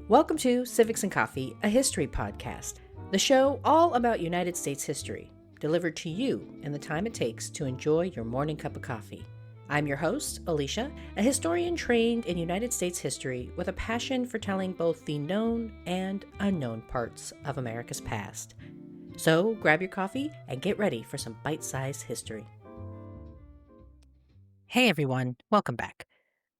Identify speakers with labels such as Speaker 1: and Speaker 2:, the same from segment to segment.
Speaker 1: Welcome to Civics and Coffee, a history podcast, the show all about United States history, delivered to you in the time it takes to enjoy your morning cup of coffee. I'm your host, Alicia, a historian trained in United States history with a passion for telling both the known and unknown parts of America's past. So grab your coffee and get ready for some bite-sized history. Hey everyone, welcome back.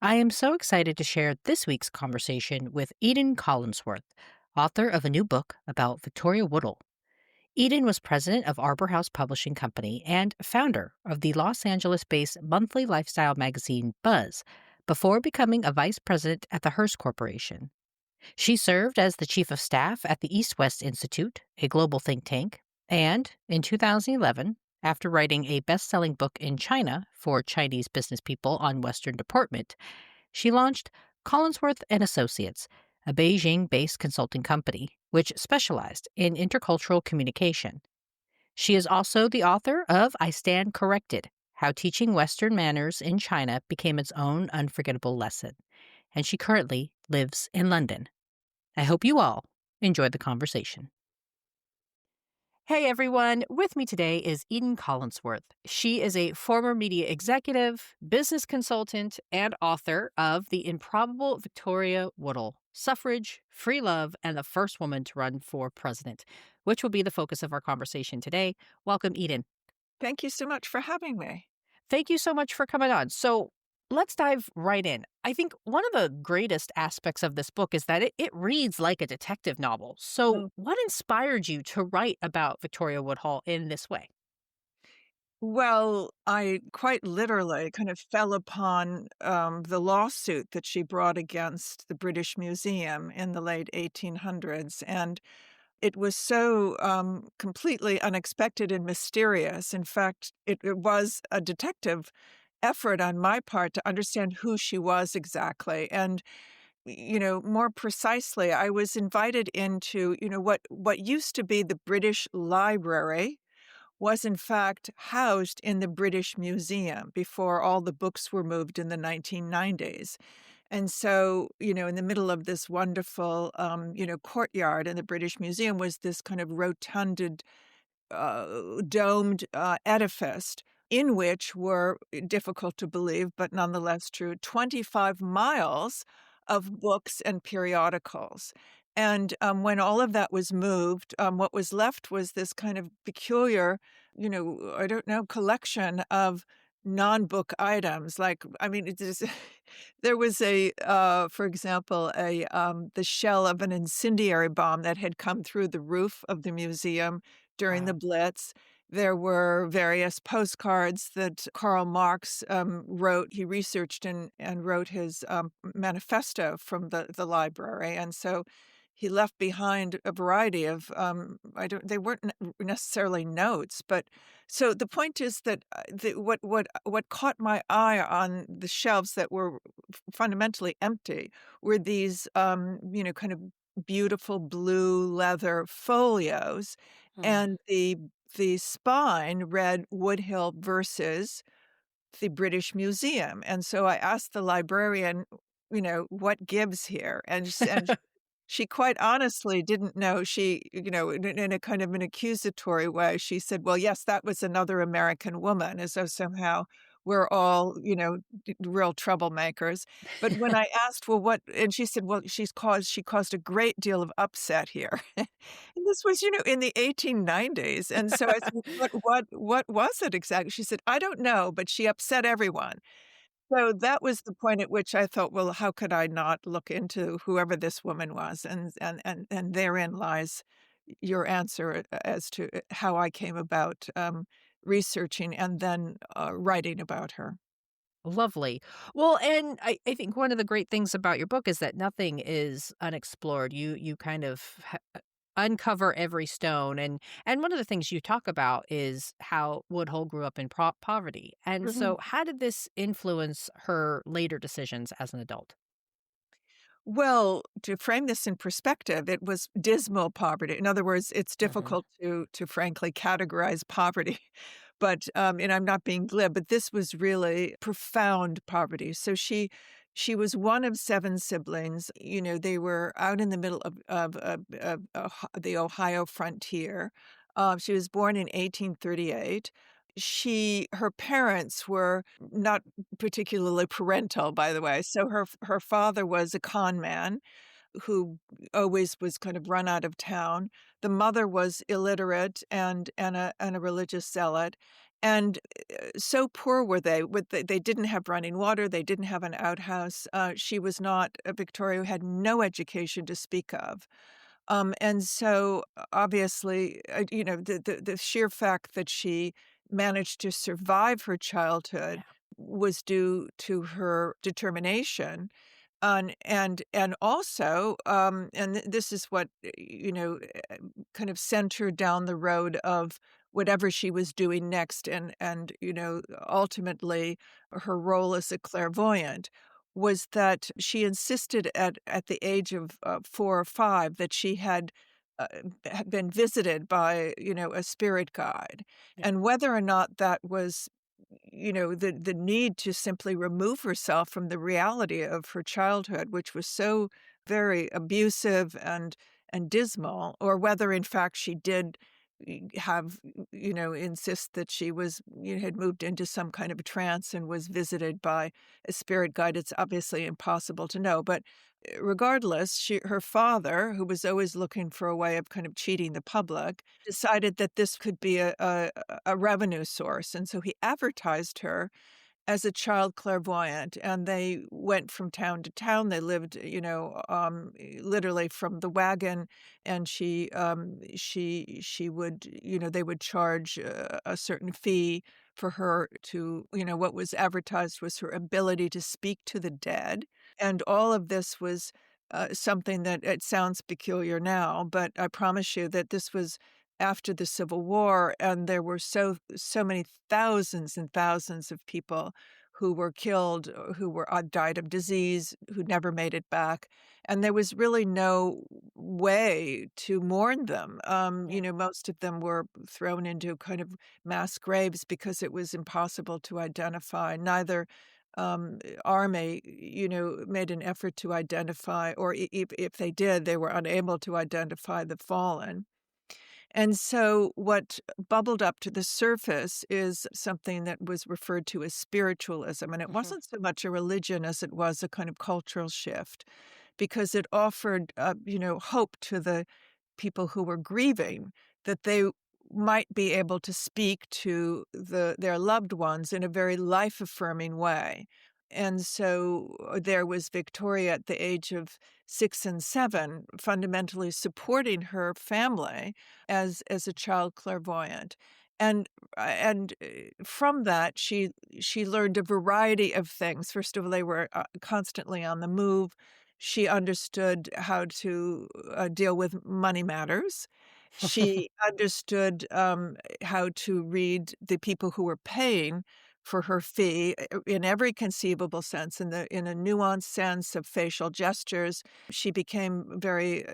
Speaker 1: I am so excited to share this week's conversation with Eden Collinsworth, author of a new book about Victoria Woodhull. Eden was president of Arbor House Publishing Company and founder of the Los Angeles-based monthly lifestyle magazine Buzz before becoming a vice president at the Hearst Corporation. She served as the chief of staff at the East-West Institute, a global think tank, and in 2011, after writing a best-selling book in China for Chinese business people on Western deportment, she launched Collinsworth and Associates, a Beijing-based consulting company which specialized in intercultural communication. She is also the author of I Stand Corrected: How Teaching Western Manners in China Became Its Own Unforgettable Lesson, and she currently lives in London. I hope you all enjoy the conversation. Hey everyone, with me today is Eden Collinsworth. She is a former media executive, business consultant, and author of The Improbable Victoria Woodhull, Suffrage, Free Love, and the First Woman to Run for President, which will be the focus of our conversation today. Welcome, Eden.
Speaker 2: Thank you so much for having me.
Speaker 1: Thank you so much for coming on. So let's dive right in. I think one of the greatest aspects of this book is that it reads like a detective novel. So what inspired you to write about Victoria Woodhull in this way?
Speaker 2: Well, I quite literally kind of fell upon the lawsuit that she brought against the British Museum in the late 1800s. And it was so completely unexpected and mysterious. In fact, it was a detective effort on my part to understand who she was exactly. And more precisely, I was invited into, what used to be the British Library was in fact housed in the British Museum before all the books were moved in the 1990s. And so, in the middle of this wonderful, courtyard in the British Museum was this kind of rotunded, domed edifice in which were, difficult to believe, but nonetheless true, 25 miles of books and periodicals. And when all of that was moved, what was left was this kind of peculiar, I don't know, collection of non-book items. Like, I mean, it is, there was for example, the shell of an incendiary bomb that had come through the roof of the museum during the
Speaker 1: Wow.
Speaker 2: Blitz. There were various postcards that Karl Marx wrote. He researched and wrote his manifesto from the library. And so he left behind a variety of, they weren't necessarily notes, but so the point is that what caught my eye on the shelves that were fundamentally empty were these, kind of beautiful blue leather folios,
Speaker 1: Hmm.
Speaker 2: and the spine read Woodhull versus the British Museum. And so I asked the librarian, what gives here? And she quite honestly didn't know. She, in a kind of an accusatory way, she said, "Well, yes, that was another American woman," as though somehow we're all, real troublemakers. But when I asked, "Well, what?" and she said, "Well, she caused a great deal of upset here." And this was, in the 1890s. And so I said, "What was it exactly?" She said, "I don't know, but she upset everyone." So that was the point at which I thought, "Well, how could I not look into whoever this woman was?" And therein lies your answer as to how I came about, researching and then, writing about her.
Speaker 1: Lovely. Well, and I think one of the great things about your book is that nothing is unexplored. You kind of uncover every stone, and one of the things you talk about is how Woodhull grew up in poverty. And
Speaker 2: Mhm.
Speaker 1: so, how did this influence her later decisions as an adult?
Speaker 2: Well, to frame this in perspective, it was dismal poverty. In other words, it's
Speaker 1: Hmm.
Speaker 2: difficult to frankly categorize poverty, but and I'm not being glib, but this was really profound poverty. So She was one of 7 siblings. They were out in the middle the Ohio frontier. She was born in 1838. Her parents were not particularly parental, by the way. So her father was a con man who always was kind of run out of town. The mother was illiterate and a religious zealot, and, so poor were they with they didn't have running water, they didn't have an outhouse. She was not Victoria had no education to speak of. And so, obviously, the sheer fact that she managed to survive her childhood
Speaker 1: Yeah.
Speaker 2: was due to her determination, and also, this is what, kind of sent her down the road of whatever she was doing next, and ultimately, her role as a clairvoyant was that she insisted at the age of, 4 or 5 that she uh, had been visited by, a spirit guide,
Speaker 1: Yeah.
Speaker 2: and whether or not that was, the need to simply remove herself from the reality of her childhood, which was so very abusive and dismal, or whether in fact she did insist that she had moved into some kind of a trance and was visited by a spirit guide. It's obviously impossible to know, but regardless, her father, who was always looking for a way of kind of cheating the public, decided that this could be a revenue source, and so he advertised her as a child clairvoyant, and they went from town to town. They lived, literally from the wagon, and she would, they would charge a certain fee for her to, what was advertised was her ability to speak to the dead, and all of this was something that it sounds peculiar now, but I promise you that this was after the Civil War, and there were so many thousands and thousands of people who were killed, who were died of disease, who never made it back, and there was really no way to mourn them.
Speaker 1: Yeah.
Speaker 2: Most of them were thrown into kind of mass graves because it was impossible to identify. Neither army, made an effort to identify, or if they did, they were unable to identify the fallen. And so what bubbled up to the surface is something that was referred to as spiritualism. And it
Speaker 1: Mhm.
Speaker 2: wasn't so much a religion as it was a kind of cultural shift because it offered, hope to the people who were grieving that they might be able to speak to their loved ones in a very life-affirming way. And so there was Victoria at the age of 6 and 7 fundamentally supporting her family as a child clairvoyant. And from that, she learned a variety of things. First of all, they were, constantly on the move. She understood how to, deal with money matters. She understood, how to read the people who were paying for her fee, in every conceivable sense, in a nuanced sense of facial gestures. She became very,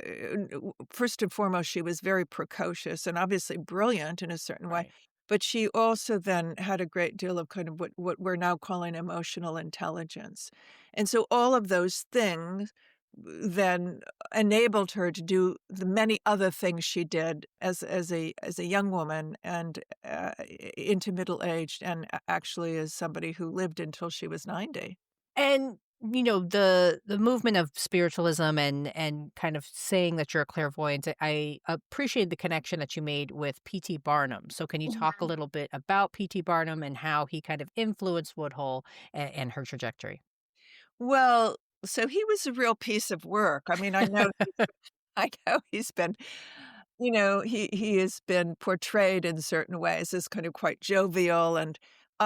Speaker 2: first and foremost, she was very precocious and obviously brilliant in a certain way,
Speaker 1: Right.
Speaker 2: but she also then had a great deal of kind of what we're now calling emotional intelligence. And so all of those things then enabled her to do the many other things she did as a young woman and, into middle aged, and actually as somebody who lived until she was 90.
Speaker 1: And, the movement of spiritualism and kind of saying that you're a clairvoyant, I appreciate the connection that you made with P.T. Barnum. So can you talk a little bit about P.T. Barnum and how he kind of influenced Woodhull and her trajectory?
Speaker 2: Well, so he was a real piece of work. I mean, I know he's been, he has been portrayed in certain ways as kind of quite jovial, and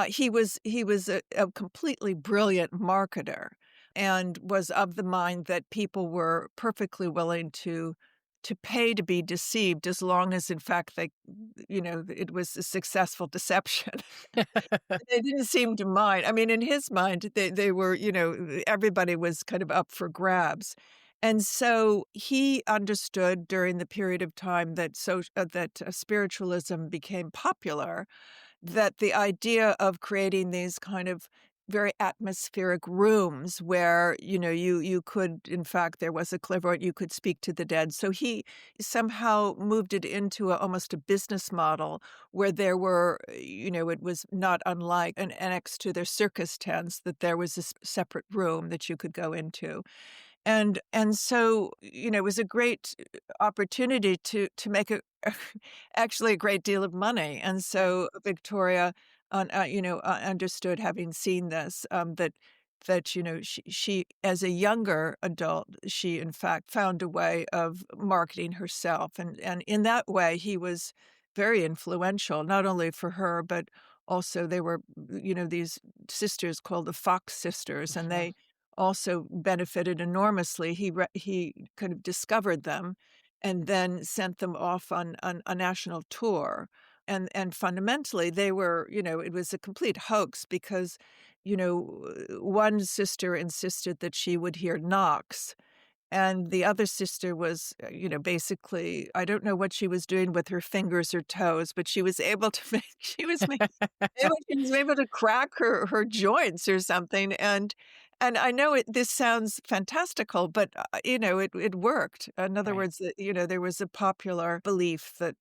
Speaker 2: he was a completely brilliant marketer, and was of the mind that people were perfectly willing to pay to be deceived as long as in fact it was a successful deception. They didn't seem to mind. I mean, in his mind, they were, everybody was kind of up for grabs. And so he understood during the period of time that spiritualism became popular, that the idea of creating these kind of very atmospheric rooms where, you could, in fact, there was a clairvoyant, you could speak to the dead. So he somehow moved it into almost a business model where there were, it was not unlike an annex to their circus tents, that there was this separate room that you could go into. And so, it was a great opportunity to make a actually a great deal of money, and
Speaker 1: Right.
Speaker 2: so Victoria, understood, having seen this, that, she as a younger adult, she in fact found a way of marketing herself, and in that way, he was very influential, not only for her, but also they were, these sisters called the Fox sisters, and
Speaker 1: Yeah.
Speaker 2: they also benefited enormously. He kind of discovered them and then sent them off on a national tour. And fundamentally, they were, it was a complete hoax because, one sister insisted that she would hear knocks, and the other sister was, basically, I don't know what she was doing with her fingers or toes, but she was able to make she was able to crack her joints or something, and I know this sounds fantastical, but, it worked. In other
Speaker 1: Right.
Speaker 2: words, there was a popular belief that,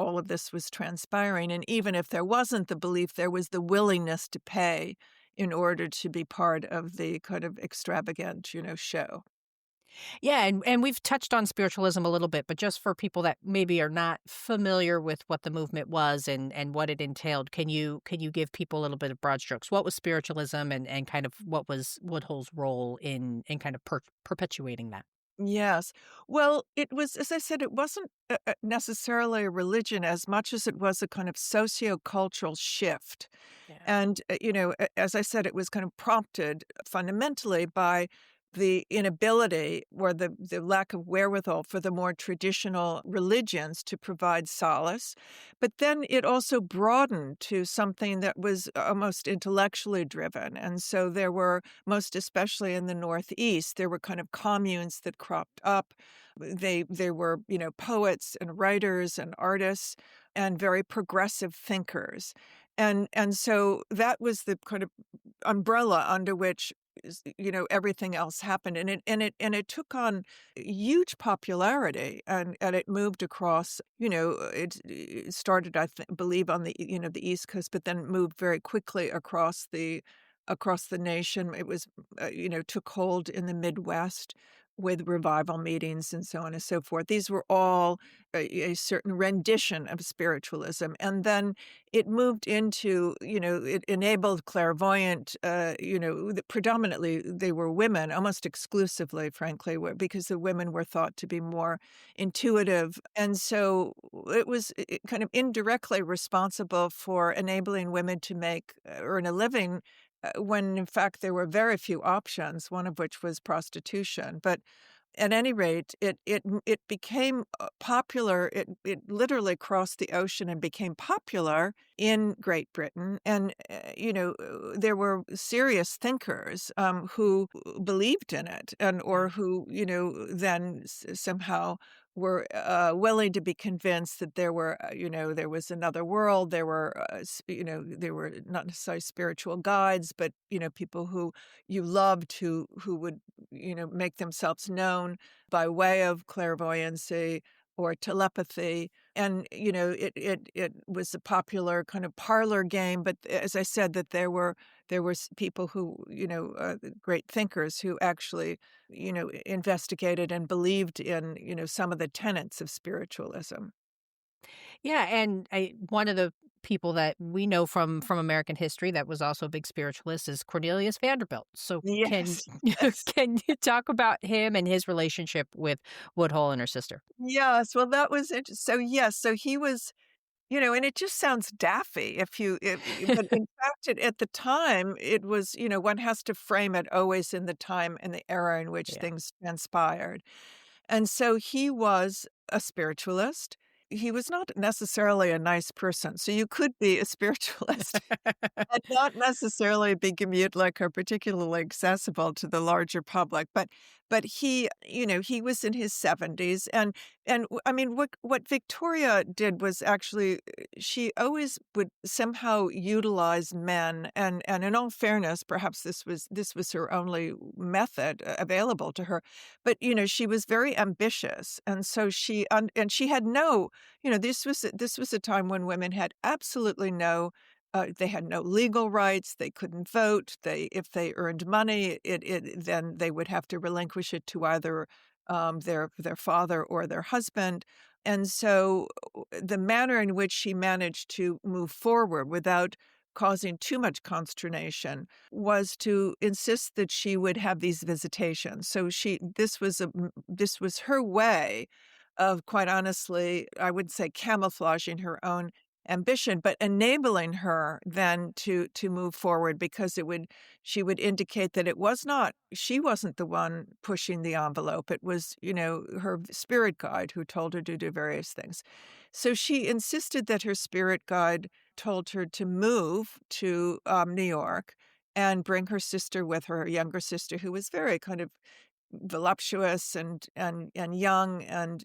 Speaker 2: all of this was transpiring, and even if there wasn't the belief, there was the willingness to pay in order to be part of the kind of extravagant, show.
Speaker 1: Yeah, and we've touched on spiritualism a little bit, but just for people that maybe are not familiar with what the movement was and what it entailed, can you give people a little bit of broad strokes? What was spiritualism and kind of what was Woodhull's role in kind of perpetuating that?
Speaker 2: Yes. Well, it was, as I said, it wasn't necessarily a religion as much as it was a kind of sociocultural shift.
Speaker 1: Yeah.
Speaker 2: And, as I said, it was kind of prompted fundamentally by the inability or the lack of wherewithal for the more traditional religions to provide solace. But then it also broadened to something that was almost intellectually driven. And so there were, most especially in the Northeast, there were kind of communes that cropped up. They were, poets and writers and artists and very progressive thinkers. And so that was the kind of umbrella under which everything else happened, and it took on huge popularity, and it moved across, it started, believe, on the the East Coast, but then moved very quickly across the nation. It was, took hold in the Midwest with revival meetings and so on and so forth. These were all a certain rendition of spiritualism, and then it moved into, it enabled clairvoyant, predominantly they were women, almost exclusively, frankly, because the women were thought to be more intuitive. And so it was kind of indirectly responsible for enabling women to earn a living when in fact there were very few options, one of which was prostitution. But at any rate, it became, popular. It literally crossed the ocean and became popular in Great Britain, and, there were serious thinkers, who believed in it or
Speaker 1: Yeah.
Speaker 2: who, then somehow were, willing to be convinced that there was another world. There were not necessarily spiritual guides, but, people who you loved who would, make themselves known by way of clairvoyancy or telepathy. And, it was a popular kind of parlor game, but as I said, that there were people who, great thinkers who actually, investigated and believed in, some of the tenets of spiritualism.
Speaker 1: Yeah, and one of the people that we know from American history that was also a big spiritualist is Cornelius Vanderbilt. So can
Speaker 2: Yes, yes.
Speaker 1: can you talk about him and his relationship with Woodhull and her sister?
Speaker 2: Yes, well, that was so yes, so he was, and it just sounds daffy but in fact, at the time, it was, one has to frame it always in the time and the era in which
Speaker 1: Yeah.
Speaker 2: things transpired. And so he was a spiritualist. He was not necessarily a nice person, so you could be a spiritualist and not necessarily be Gemütlich or particularly accessible to the larger public, but he was in his 70s, I mean, what Victoria did was actually, she always would somehow utilize men, and in all fairness, perhaps this was her only method available to her, but, she was very ambitious, and so and she had no, this was a time when women had absolutely no, they had no legal rights, they couldn't vote, if they earned money, then they would have to relinquish it to either, their father or their husband, and so, the manner in which she managed to move forward without causing too much consternation was to insist that she would have these visitations. So this was her way of, quite honestly, I would say, camouflaging her own ambition, but enabling her then to move forward, because she would indicate that she wasn't the one pushing the envelope. It was, her spirit guide who told her to do various things. So she insisted that her spirit guide told her to move to New York and bring her sister with her younger sister, who was very kind of voluptuous and young, and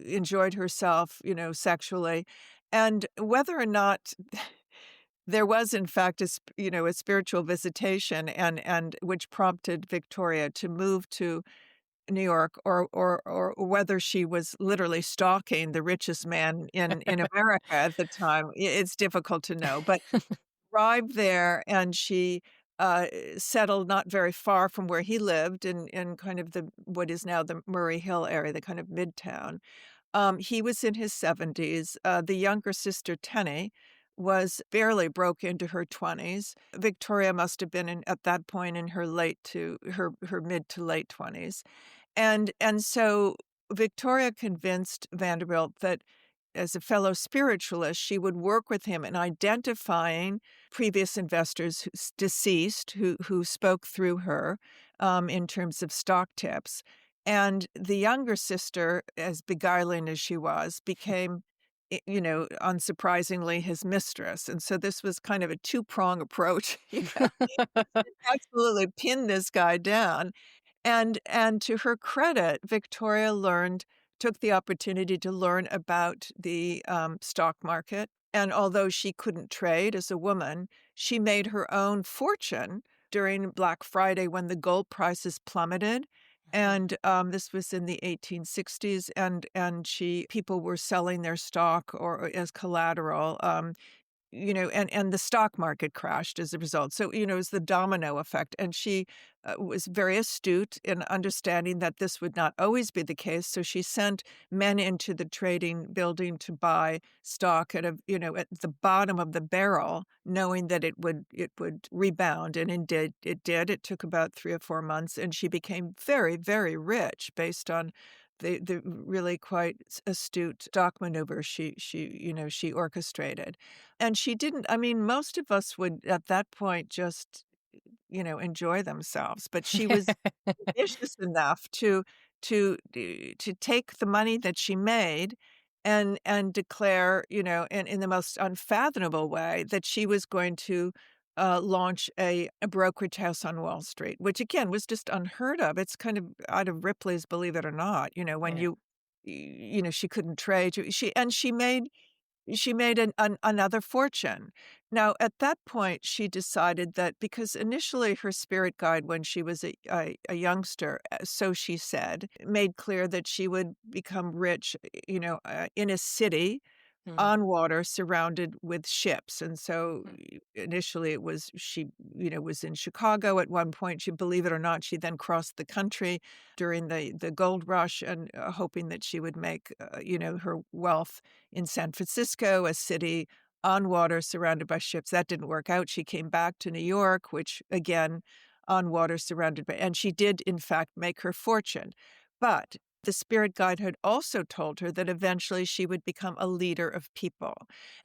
Speaker 2: enjoyed herself, sexually, and whether or not there was in fact a spiritual visitation, and which prompted Victoria to move to New York, or whether she was literally stalking the richest man in America at the time, it's difficult to know, but arrived there, and she, settled not very far from where he lived, in kind of what is now the Murray Hill area, the kind of Midtown. He was in his 70s. The younger sister, Tenny, was barely broke into her 20s. Victoria must have been at that point in her mid to late 20s. And so Victoria convinced Vanderbilt that, as a fellow spiritualist, she would work with him in identifying previous investors deceased, who spoke through her, in terms of stock tips. And the younger sister, as beguiling as she was, became, unsurprisingly, his mistress. And so this was kind of a two-prong approach. Absolutely pin this guy down. And to her credit, Victoria took the opportunity to learn about the, stock market, and although she couldn't trade as a woman, she made her own fortune during Black Friday when the gold prices plummeted,
Speaker 1: Mhm.
Speaker 2: and, this was in the 1860s, and people were selling their stock or as collateral, and the stock market crashed as a result. So, it was the domino effect. And she was very astute in understanding that this would not always be the case. So she sent men into the trading building to buy stock at the bottom of the barrel, knowing that it would rebound. And it did. It did. It took about 3 or 4 months, and she became very, very rich based on the really quite astute stock maneuver she orchestrated. And she didn't, I mean, most of us would at that point just, enjoy themselves, but she was ambitious enough to take the money that she made and declare, in the most unfathomable way, that she was going to, launch a brokerage house on Wall Street, which again was just unheard of. It's kind of out of Ripley's Believe It or Not, when
Speaker 1: Yeah.
Speaker 2: she couldn't trade. She made another fortune. Now, at that point, she decided that, because initially her spirit guide, when she was a youngster, so she said, made clear that she would become rich, in a city
Speaker 1: Mm.
Speaker 2: on water surrounded with ships. And so,
Speaker 1: Mm.
Speaker 2: initially it was she, was in Chicago at one point. She, believe it or not, she then crossed the country during the gold rush, and hoping that she would make, her wealth in San Francisco, a city on water surrounded by ships. That didn't work out. She came back to New York, which again, on water surrounded by, and she did in fact make her fortune. But the spirit guide had also told her that eventually she would become a leader of people.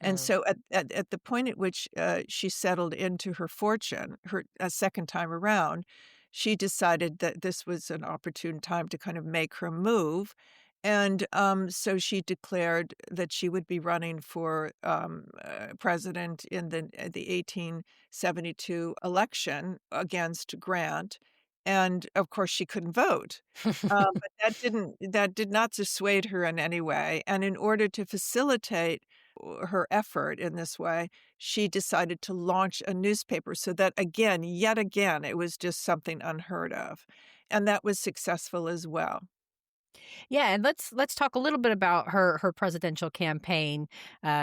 Speaker 2: And
Speaker 1: Mm.
Speaker 2: so at the point at which, she settled into her fortune, a second time around, she decided that this was an opportune time to kind of make her move. And, so she declared that she would be running for, president in the 1872 election against Grant, and, of course, she couldn't vote. But that did not dissuade her in any way, and in order to facilitate her effort in this way, she decided to launch a newspaper so that again, yet again, it was just something unheard of, and that was successful as well.
Speaker 1: Yeah, and let's talk a little bit about her presidential campaign.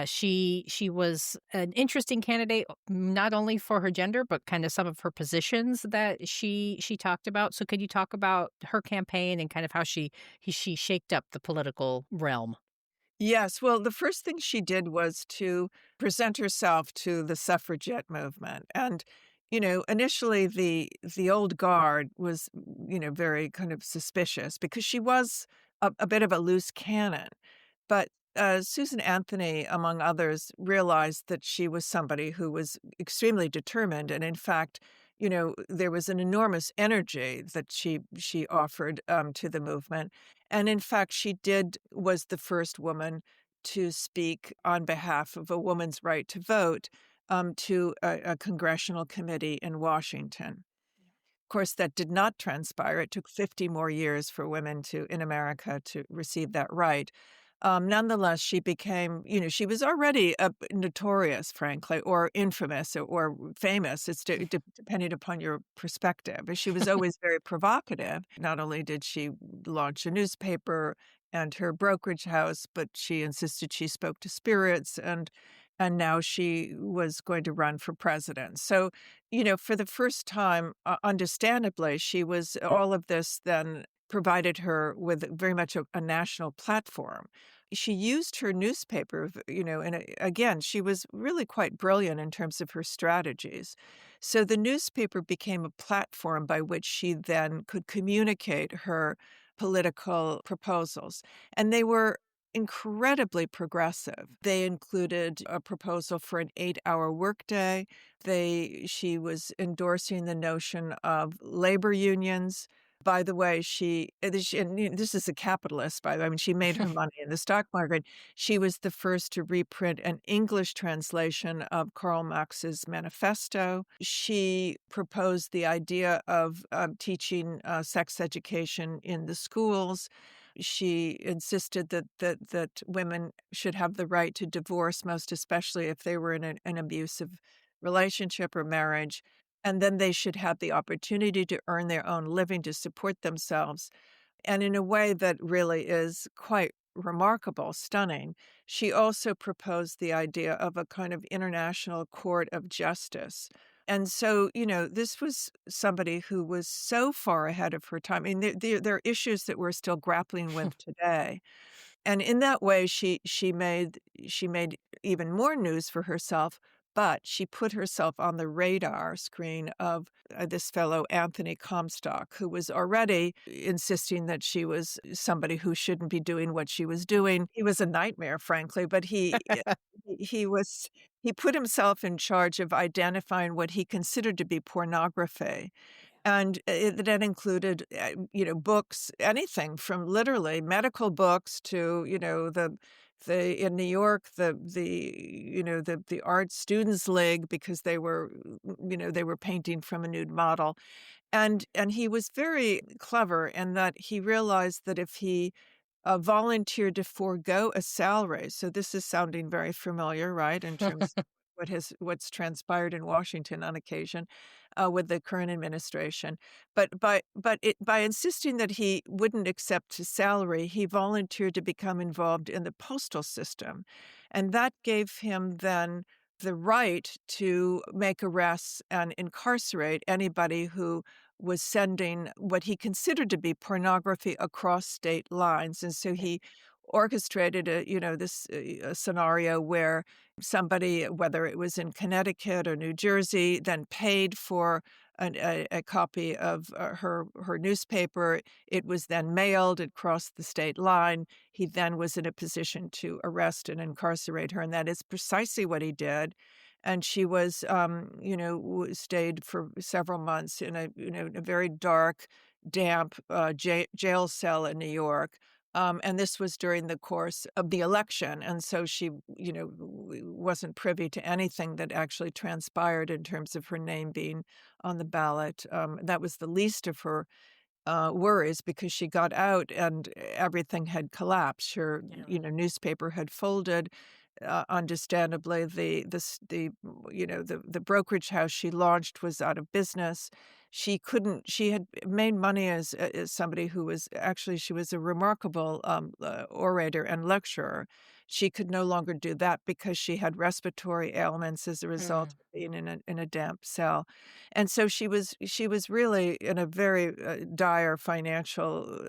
Speaker 1: She was an interesting candidate, not only for her gender, but kind of some of her positions that she talked about. So, could you talk about her campaign and kind of how she shaped up the political realm?
Speaker 2: Yes, well, the first thing she did was to present herself to the suffragette movement, and, initially, the old guard was, very kind of suspicious because she was a bit of a loose cannon, but, Susan Anthony, among others, realized that she was somebody who was extremely determined, and in fact, there was an enormous energy that she offered, to the movement, and in fact, she did was the first woman to speak on behalf of a woman's right to vote, to a congressional committee in Washington. Of course, that did not transpire. It took 50 more years for women in America to receive that right. Nonetheless, she became, she was already notorious, frankly, or infamous or famous. Depending upon your perspective. But she was always very provocative. Not only did she launch a newspaper and her brokerage house, but she insisted she spoke to spirits, and now she was going to run for president. So, for the first time, understandably, she was all of this then provided her with very much a national platform. She used her newspaper, and again, she was really quite brilliant in terms of her strategies. So the newspaper became a platform by which she then could communicate her political proposals. And they were incredibly progressive. They included a proposal for an 8-hour workday. She was endorsing the notion of labor unions. By the way, this is a capitalist, by the way. I mean, she made her money in the stock market. She was the first to reprint an English translation of Karl Marx's manifesto. She proposed the idea of teaching sex education in the schools. She insisted that women should have the right to divorce, most especially if they were in an abusive relationship or marriage, and then they should have the opportunity to earn their own living to support themselves. And in a way that really is quite remarkable, stunning, she also proposed the idea of a kind of international court of justice. And so, this was somebody who was so far ahead of her time. I mean, there are issues that we're still grappling with today. And in that way, she made even more news for herself, but she put herself on the radar screen of, this fellow Anthony Comstock, who was already insisting that she was somebody who shouldn't be doing what she was doing. He was a nightmare, frankly, but he put himself in charge of identifying what he considered to be pornography. And that included, books, anything from literally medical books to, the in New York, the Art Students League because they were painting from a nude model. And he was very clever in that he realized that if he volunteered to forego a salary. So this is sounding very familiar, right, in terms of what's transpired in Washington on occasion with the current administration. By insisting that he wouldn't accept his salary, he volunteered to become involved in the postal system, and that gave him then the right to make arrests and incarcerate anybody who was sending what he considered to be pornography across state lines, and so he orchestrated a scenario where somebody, whether it was in Connecticut or New Jersey, then paid for a copy of her newspaper. It was then mailed. It crossed the state line. He then was in a position to arrest and incarcerate her, and that is precisely what he did. And she was, stayed for several months in a very dark, damp jail cell in New York And this was during the course of the election, and so she, wasn't privy to anything that actually transpired in terms of her name being on the ballot. That was the least of her worries because she got out and everything had collapsed. Her,
Speaker 1: Yeah.
Speaker 2: newspaper had folded. Understandably, the brokerage house she launched was out of business. She couldn't. She had made money as somebody who was actually she was a remarkable orator and lecturer. She could no longer do that because she had respiratory ailments as a result
Speaker 1: Mm.
Speaker 2: of being in a damp cell. And so she was really in a very, dire financial,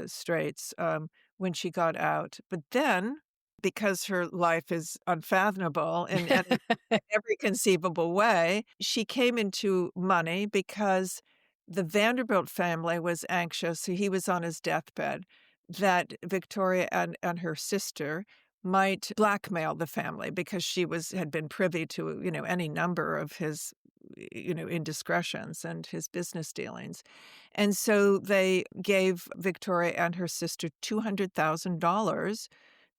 Speaker 2: straits, when she got out. But then, because her life is unfathomable in every conceivable way, she came into money because the Vanderbilt family was anxious, he was on his deathbed, that Victoria and her sister might blackmail the family because she had been privy to, any number of his indiscretions and his business dealings. And so they gave Victoria and her sister $200,000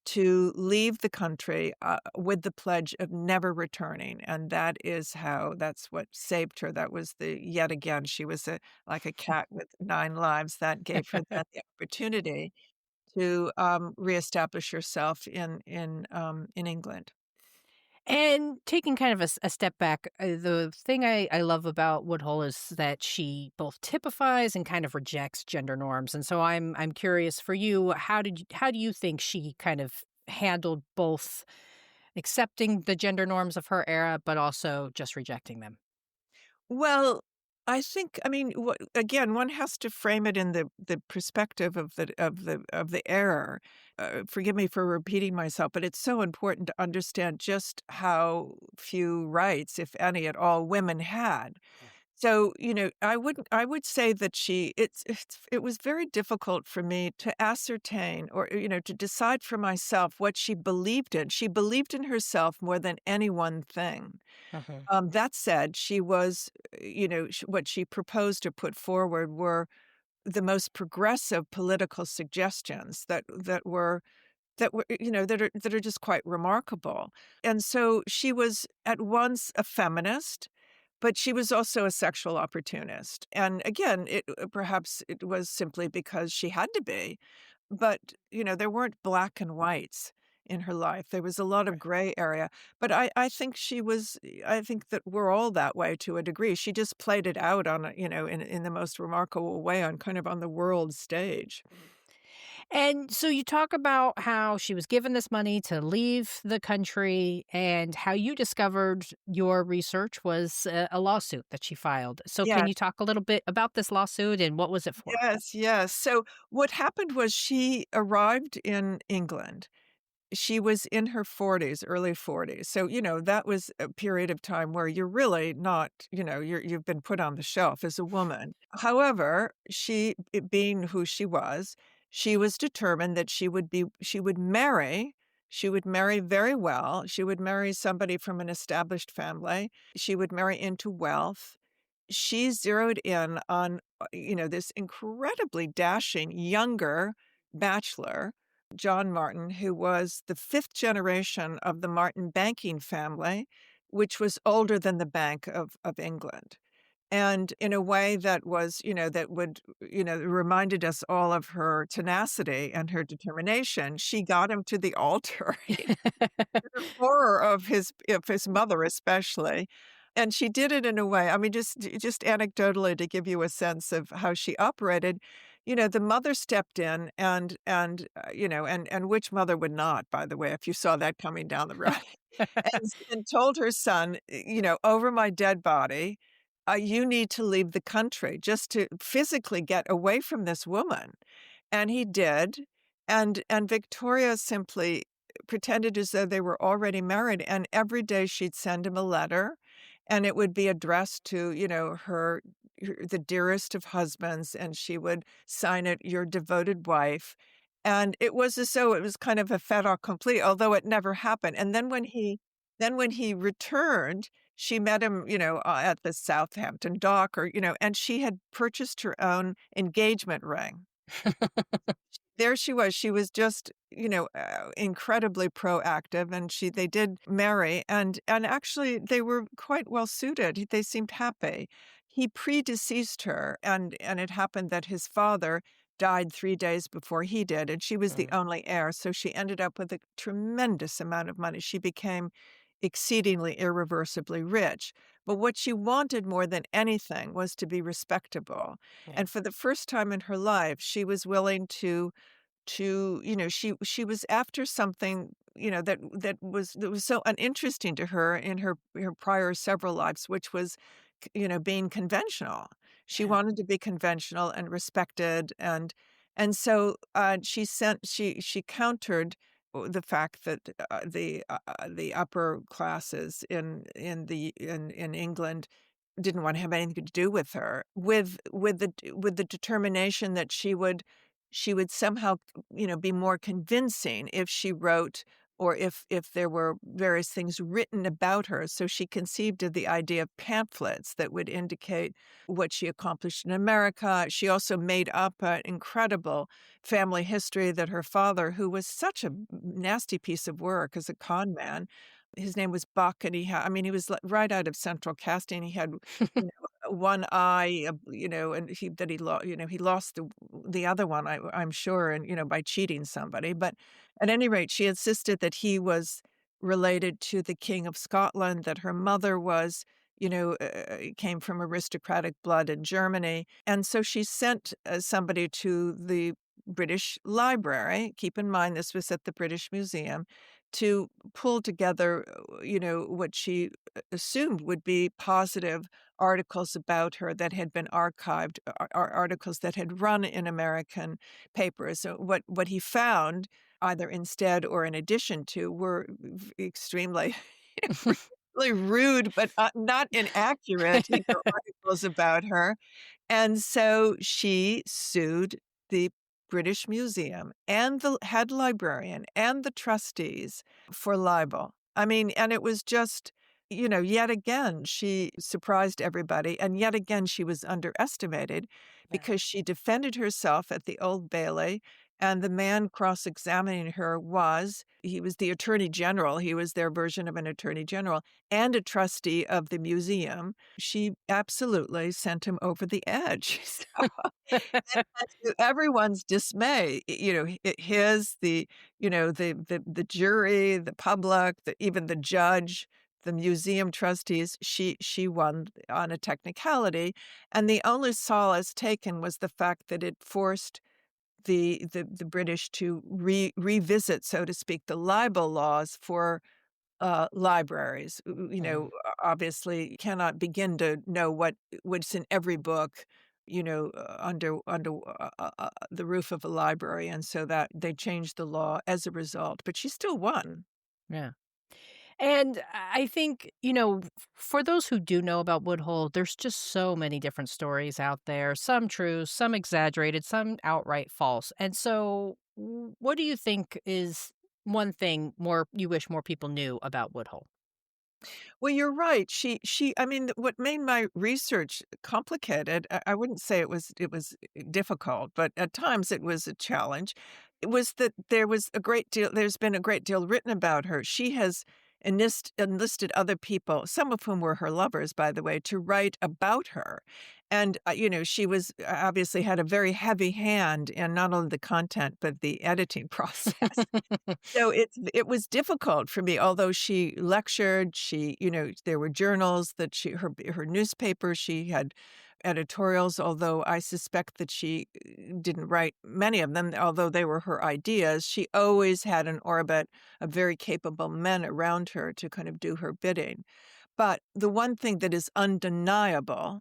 Speaker 2: to leave the country with the pledge of never returning. And that's what saved her. That was yet again, she was like a cat with nine lives. That gave her then the opportunity to reestablish herself in England.
Speaker 1: And taking kind of a step back, the thing I love about Woodhull is that she both typifies and kind of rejects gender norms. And so I'm curious for you, how do you think she kind of handled both accepting the gender norms of her era, but also just rejecting them?
Speaker 2: Well, I mean, again, one has to frame it in the perspective of the error. Forgive me for repeating myself, but it's so important to understand just how few rights, if any at all, women had. So, I would say that it was very difficult for me to ascertain or, to decide for myself what she believed in. She believed in herself more than any one thing.
Speaker 1: Mhm.
Speaker 2: That said, she was, what she proposed or put forward were the most progressive political suggestions that are just quite remarkable. And so she was at once a feminist, but she was also a sexual opportunist. And again, perhaps it was simply because she had to be. But, there weren't black and whites in her life. There was a lot of gray area. But I think that we're all that way to a degree. She just played it out in the most remarkable way on kind of on the world stage.
Speaker 1: And so you talk about how she was given this money to leave the country and how you discovered your research was a lawsuit that she filed. So can
Speaker 2: Yes,
Speaker 1: you talk a little bit about this lawsuit and what was it for?
Speaker 2: yes, yes. So what happened was she arrived in England. She was in her 40s, early 40s. So, that was a period of time where you're really not, you've been put on the shelf as a woman. However, being who she was determined that she would marry very well. She would marry somebody from an established family. She would marry into wealth. She zeroed in on, this incredibly dashing younger bachelor, John Martin, who was the 5th generation of the Martin banking family, which was older than the Bank of England. And in a way that was, that would, reminded us all of her tenacity and her determination, she got him to the altar. The horror of his mother especially, and she did it in a way, I mean, just anecdotally to give you a sense of how she operated, the mother stepped in and which mother would not, by the way, if you saw that coming down the road, and told her son, "Over my dead body, you need to leave the country just to physically get away from this woman." And he did, and Victoria simply pretended as though they were already married, and every day she'd send him a letter, and it would be addressed to, the dearest of husbands, and she would sign it, "Your devoted wife." And it was as though it was kind of a fait accompli, although it never happened. And then when he returned, she met him, at the Southampton dock and she had purchased her own engagement ring. There she was. She was just, incredibly proactive, and they did marry, and actually they were quite well suited. They seemed happy. He predeceased her, and it happened that his father died 3 days before he did, and she was the
Speaker 1: Mm,
Speaker 2: only heir, so she ended up with a tremendous amount of money. She became exceedingly irreversibly rich. But what she wanted more than anything was to be respectable.
Speaker 1: yeah,
Speaker 2: And for the first time in her life, she was willing she was after something, that was so uninteresting to her in her prior several lives, which was, being conventional. She
Speaker 1: yeah.
Speaker 2: wanted to be conventional and respected, and so, she countered the fact that, the upper classes in England didn't wanna have anything to do with her, with the determination that she would somehow, be more convincing if she wrote or if there were various things written about her. So she conceived of the idea of pamphlets that would indicate what she accomplished in America. She also made up an incredible family history that her father, who was such a nasty piece of work as a con man, his name was Buck, and he was right out of central casting. He had, one eye, and he lost the other one, I'm sure, and, by cheating somebody. But at any rate, she insisted that he was related to the King of Scotland, that her mother came from aristocratic blood in Germany. And so she sent somebody to the British Library. Keep in mind, this was at the British Museum, to pull together, what she assumed would be positive articles about her that had been archived, articles that had run in American papers. So what he found, either instead or in addition to, were extremely really rude, but not inaccurate, articles about her. And so she sued the British Museum and the head librarian and the trustees for libel. I mean, and it was just, yet again, she surprised everybody. And yet again, she was underestimated
Speaker 1: Yeah.
Speaker 2: because she defended herself at the Old Bailey. And the man cross examining her he was the attorney general. He was their version of an attorney general and a trustee of the museum. She absolutely sent him over the edge. And to everyone's dismay, the jury, the public, even the judge, the museum trustees, she won on a technicality, and the only solace taken was the fact that it forced the British to revisit, so to speak, the libel laws for libraries.
Speaker 1: Mm,
Speaker 2: Obviously, you cannot begin to know what's in every book, under the roof of a library, and so that they changed the law as a result, but she still won.
Speaker 1: yeah. And I think, for those who do know about Woodhull, there's just so many different stories out there, some true, some exaggerated, some outright false. And so, what do you think is one thing more you wish more people knew about Woodhull?
Speaker 2: Well, you're right. I mean, what made my research complicated, I wouldn't say it was difficult, but at times it was a challenge. It was that there's been a great deal written about her. She has enlisted other people, some of whom were her lovers, by the way, to write about her. And, she obviously had a very heavy hand in not only the content, but the editing process. So it was difficult for me, although she lectured, there were journals that her newspapers, she had editorials, although I suspect that she didn't write many of them, although they were her ideas. She always had an orbit of very capable men around her to kind of do her bidding. But the one thing that is undeniable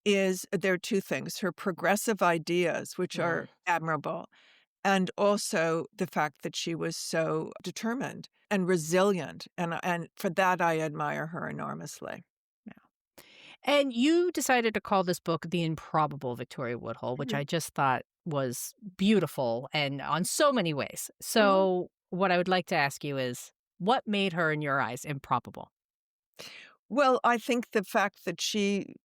Speaker 2: is there are 2 things: her progressive ideas, which
Speaker 1: Mm,
Speaker 2: are admirable, and also the fact that she was so determined and resilient, and for that, I admire her enormously.
Speaker 1: yeah. And you decided to call this book The Improbable Victoria Woodhull, which
Speaker 2: Mhm,
Speaker 1: I just thought was beautiful and on so many ways.
Speaker 2: mhm.
Speaker 1: So, what I would like to ask you is what made her, in your eyes, improbable?
Speaker 2: Well, I think the fact that she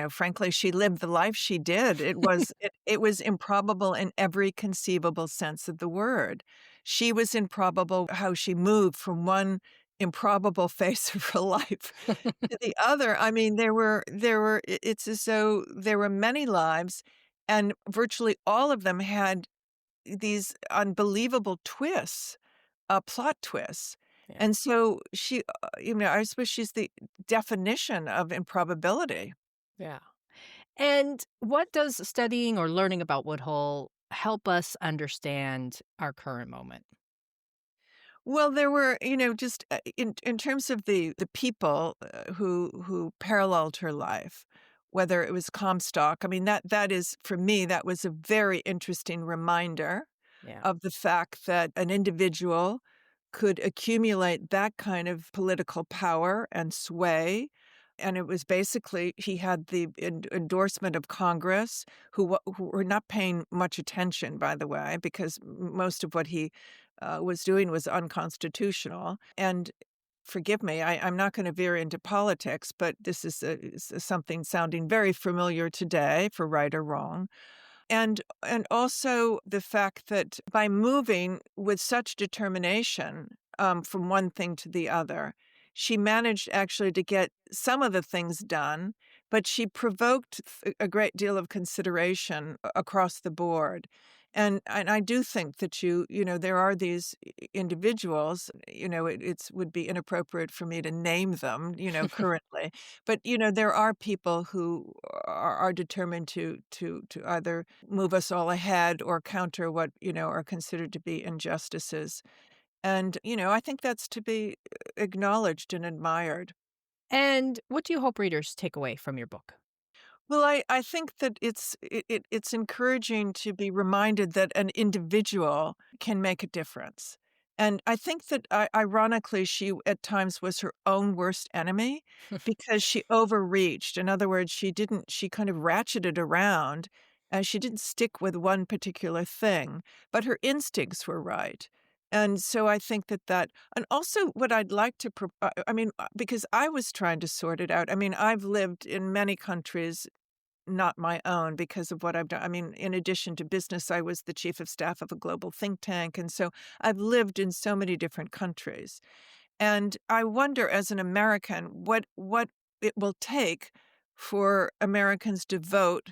Speaker 2: frankly, she lived the life she did. It was improbable in every conceivable sense of the word. She was improbable how she moved from one improbable phase of her life to the other. I mean, it's as though there were many lives, and virtually all of them had these unbelievable twists, plot twists.
Speaker 1: Yeah.
Speaker 2: And so I suppose she's the definition of improbability.
Speaker 1: Yeah. And what does studying or learning about Woodhull help us understand our current moment?
Speaker 2: Well, there were, just in terms of the people who paralleled her life, whether it was Comstock. I mean, that is for me that was a very interesting reminder
Speaker 1: Yeah.
Speaker 2: of the fact that an individual could accumulate that kind of political power and sway. And it was basically he had the endorsement of Congress, who were not paying much attention, by the way, because most of what he was doing was unconstitutional. And forgive me, I'm not going to veer into politics, but this is something sounding very familiar today, for right or wrong. And also the fact that by moving with such determination, from one thing to the other, she managed actually to get some of the things done, but she provoked a great deal of consideration across the board. And I do think that there are these individuals, it's would be inappropriate for me to name them, currently, but, there are people who are determined to either move us all ahead or counter what, are considered to be injustices. And, I think that's to be acknowledged and admired.
Speaker 1: And what do you hope readers take away from your book?
Speaker 2: Well, I think that it's encouraging to be reminded that an individual can make a difference. And I think that ironically, she at times was her own worst enemy because she overreached. In other words, she kind of ratcheted around and she didn't stick with one particular thing, but her instincts were right. And so I think and also what I'd like to, I mean, because I was trying to sort it out. I mean, I've lived in many countries, not my own, because of what I've done. I mean, in addition to business, I was the chief of staff of a global think tank. And so I've lived in so many different countries. And I wonder, as an American, what it will take for Americans to vote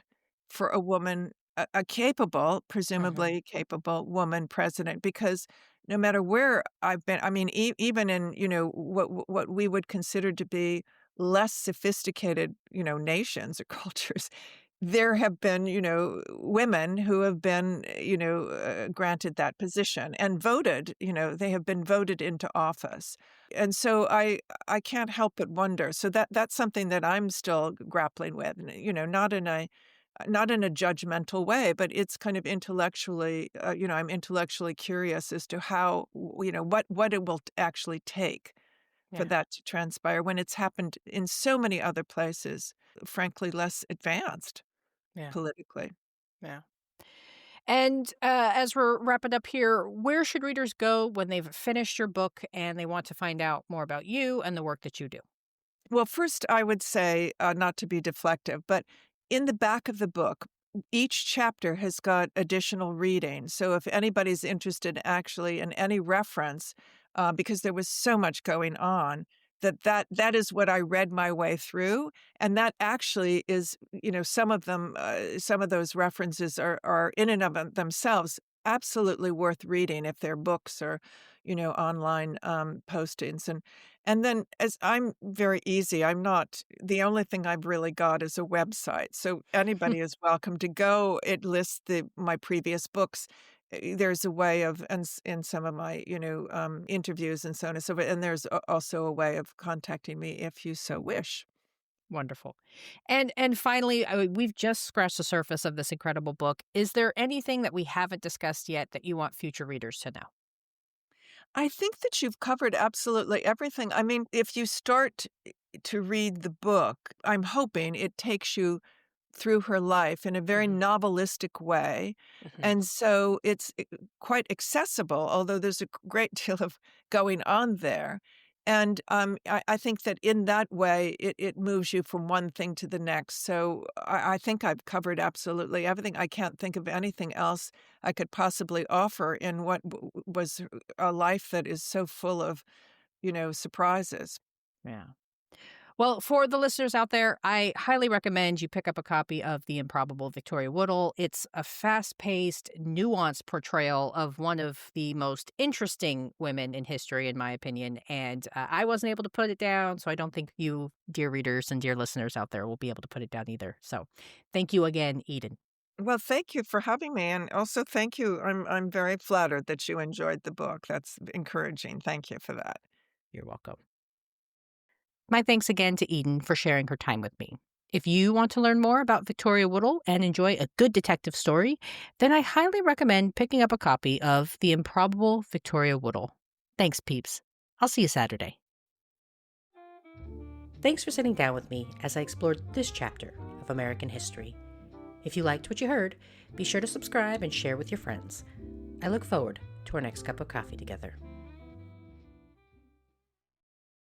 Speaker 2: for a woman, a capable,
Speaker 1: Mhm.
Speaker 2: presumably capable woman president, because no matter where I've been, I mean, even in, what we would consider to be less sophisticated, nations or cultures, there have been, women who have been, granted that position and voted, they have been voted into office. And so I can't help but wonder. So that's something that I'm still grappling with, and, not in a judgmental way, but it's kind of intellectually, I'm intellectually curious as to how, what it will actually take for
Speaker 1: Yeah.
Speaker 2: that to transpire when it's happened in so many other places, frankly, less advanced
Speaker 1: Yeah.
Speaker 2: politically.
Speaker 1: Yeah. And as we're wrapping up here, where should readers go when they've finished your book and they want to find out more about you and the work that you do?
Speaker 2: Well, first, I would say, not to be deflective, but in the back of the book, each chapter has got additional reading. So if anybody's interested actually in any reference, because there was so much going on, that is what I read my way through, and that actually is, some of them, some of those references are in and of themselves absolutely worth reading if they're books or, online postings. And then as I'm very easy, I'm not the only thing I've really got is a website, so anybody is welcome to go. It lists my previous books. There's a way of and in some of my, interviews and so on and so forth, and there's also a way of contacting me if you so wish.
Speaker 1: Wonderful. And finally, we've just scratched the surface of this incredible book. Is there anything that we haven't discussed yet that you want future readers to know?
Speaker 2: I think that you've covered absolutely everything. I mean, if you start to read the book, I'm hoping it takes you through her life in a very
Speaker 1: Mhm.
Speaker 2: novelistic way.
Speaker 1: Mhm.
Speaker 2: And so it's quite accessible, although there's a great deal of going on there. And I think that in that way, it moves you from one thing to the next. So I think I've covered absolutely everything. I can't think of anything else I could possibly offer in what was a life that is so full of, surprises.
Speaker 1: Yeah. Well, for the listeners out there, I highly recommend you pick up a copy of The Improbable Victoria Woodhull. It's a fast paced, nuanced portrayal of one of the most interesting women in history, in my opinion. And I wasn't able to put it down, so I don't think you, dear readers and dear listeners out there, will be able to put it down either. So thank you again, Eden.
Speaker 2: Well, thank you for having me, and also thank you. I'm very flattered that you enjoyed the book. That's encouraging. Thank you for that.
Speaker 1: You're welcome. My thanks again to Eden for sharing her time with me. If you want to learn more about Victoria Woodhull and enjoy a good detective story, then I highly recommend picking up a copy of The Improbable Victoria Woodhull. Thanks, peeps. I'll see you Saturday. Thanks for sitting down with me as I explored this chapter of American history. If you liked what you heard, be sure to subscribe and share with your friends. I look forward to our next cup of coffee together.